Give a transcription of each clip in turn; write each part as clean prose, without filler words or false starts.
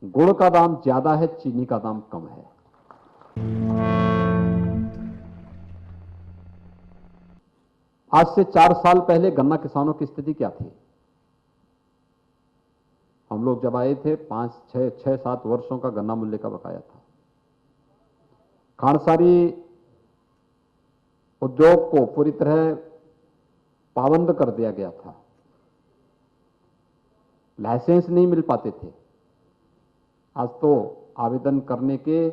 गुड़ का दाम ज्यादा है, चीनी का दाम कम है। आज से 4 साल पहले गन्ना किसानों की स्थिति क्या थी? हम लोग जब आए थे 5-6-7 वर्षों का गन्ना मूल्य का बकाया था। खांडसारी उद्योग को पूरी तरह पाबंद कर दिया गया था। लाइसेंस नहीं मिल पाते थे। आज तो आवेदन करने के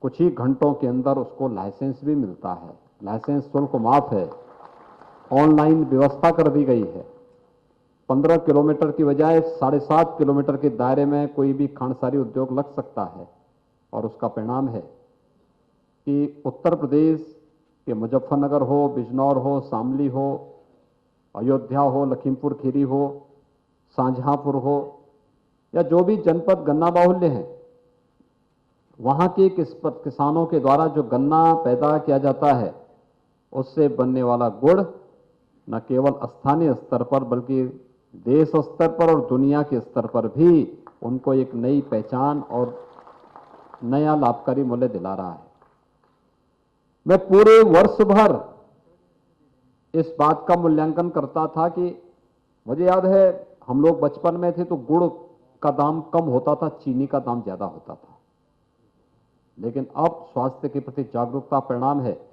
कुछ ही घंटों के अंदर उसको लाइसेंस भी मिलता है। लाइसेंस शुल्क माफ है। ऑनलाइन व्यवस्था कर दी गई है। 15 किलोमीटर की बजाय 7.5 किलोमीटर के दायरे में कोई भी खांडसारी उद्योग लग सकता है। और उसका परिणाम है कि उत्तर प्रदेश के मुजफ्फरनगर हो, बिजनौर हो, शामली हो, अयोध्या हो, लखीमपुर खीरी हो, शाहजहांपुर हो, या जो भी जनपद गन्ना बाहुल्य हैं, वहां के किसानों के द्वारा जो गन्ना पैदा किया जाता है, उससे बनने वाला गुड़ न केवल स्थानीय स्तर पर बल्कि देश स्तर पर और दुनिया के स्तर पर भी उनको एक नई पहचान और नया लाभकारी मूल्य दिला रहा है। मैं पूरे वर्ष भर इस बात का मूल्यांकन करता था कि मुझे याद है हम लोग बचपन में थे तो गुड़ का दाम कम होता था, चीनी का दाम ज्यादा होता था। लेकिन अब स्वास्थ्य के प्रति जागरूकता परिणाम है,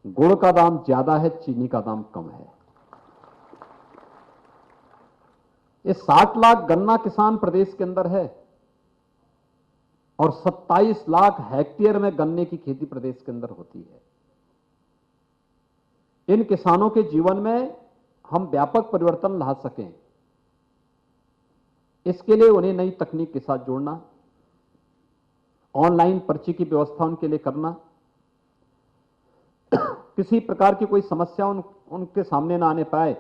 गुड़ का दाम ज्यादा है, चीनी का दाम कम है। ये 60 लाख गन्ना किसान प्रदेश के अंदर है और 27 लाख हेक्टेयर में गन्ने की खेती प्रदेश के अंदर होती है। इन किसानों के जीवन में हम व्यापक परिवर्तन ला सकें, इसके लिए उन्हें नई तकनीक के साथ जोड़ना, ऑनलाइन पर्ची की व्यवस्था उनके लिए करना, किसी प्रकार की कोई समस्या उनके सामने ना आने पाए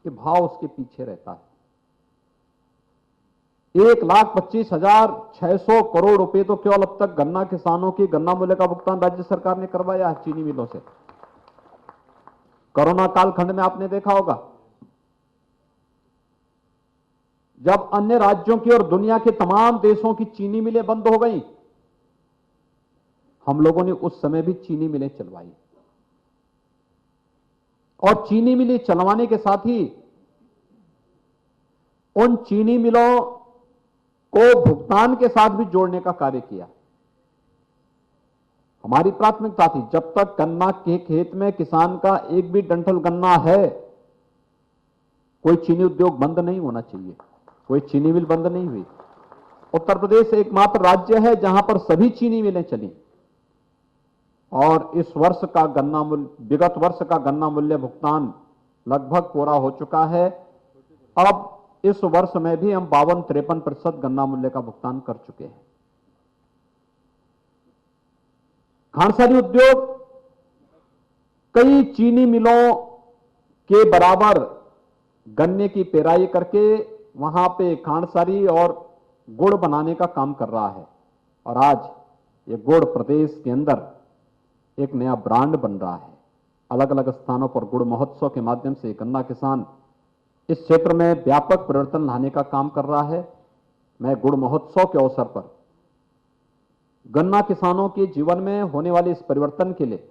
कि भाव उसके पीछे रहता है। 1,25,600 करोड़ रुपए तो केवल अब तक गन्ना किसानों की गन्ना मूल्य का भुगतान राज्य सरकार ने करवाया है चीनी मिलों से। कोरोना कालखंड में आपने देखा होगा, जब अन्य राज्यों की और दुनिया के तमाम देशों की चीनी मिलें बंद हो गई, हम लोगों ने उस समय भी चीनी मिलें चलवाई। और चीनी मिलें चलवाने के साथ ही उन चीनी मिलों को भुगतान के साथ भी जोड़ने का कार्य किया। हमारी प्राथमिकता थी, जब तक गन्ना के खेत में किसान का एक भी डंठल गन्ना है, कोई चीनी उद्योग बंद नहीं होना चाहिए, कोई चीनी मिल बंद नहीं हुई। उत्तर प्रदेश एकमात्र राज्य है जहां पर सभी चीनी मिलें चली और इस वर्ष का गन्ना मूल्य, विगत वर्ष का गन्ना मूल्य भुगतान लगभग पूरा हो चुका है। अब इस वर्ष में भी हम 52-53% गन्ना मूल्य का भुगतान कर चुके हैं। खांडसारी उद्योग कई चीनी मिलों के बराबर गन्ने की पेराई करके वहां पे खांडसारी और गुड़ बनाने का काम कर रहा है। और आज ये गुड़ प्रदेश के अंदर एक नया ब्रांड बन रहा है। अलग अलग स्थानों पर गुड़ महोत्सव के माध्यम से गन्ना किसान इस क्षेत्र में व्यापक परिवर्तन लाने का काम कर रहा है। मैं गुड़ महोत्सव के अवसर पर गन्ना किसानों के जीवन में होने वाले इस परिवर्तन के लिए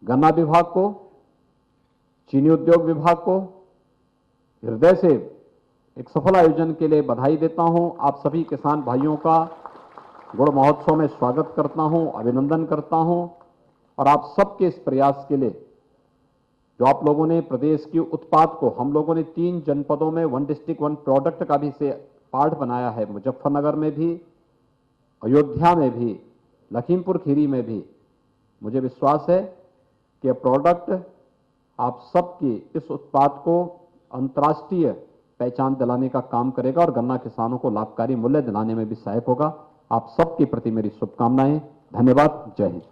गन्ना विभाग को, चीनी उद्योग विभाग को हृदय से एक सफल आयोजन के लिए बधाई देता हूं। आप सभी किसान भाइयों का गुड़ महोत्सव में स्वागत करता हूं, अभिनंदन करता हूं और आप सबके इस प्रयास के लिए जो आप लोगों ने प्रदेश के उत्पाद को, हम लोगों ने 3 जनपदों में 1 डिस्ट्रिक्ट 1 प्रोडक्ट का भी से पाठ बनाया है, मुजफ्फरनगर में भी, अयोध्या में भी, लखीमपुर खीरी में भी। मुझे विश्वास है कि प्रोडक्ट आप सबकी इस उत्पाद को अंतर्राष्ट्रीय पहचान दिलाने का काम करेगा और गन्ना किसानों को लाभकारी मूल्य दिलाने में भी सहायक होगा। आप सबके प्रति मेरी शुभकामनाएं। धन्यवाद। जय हिंद।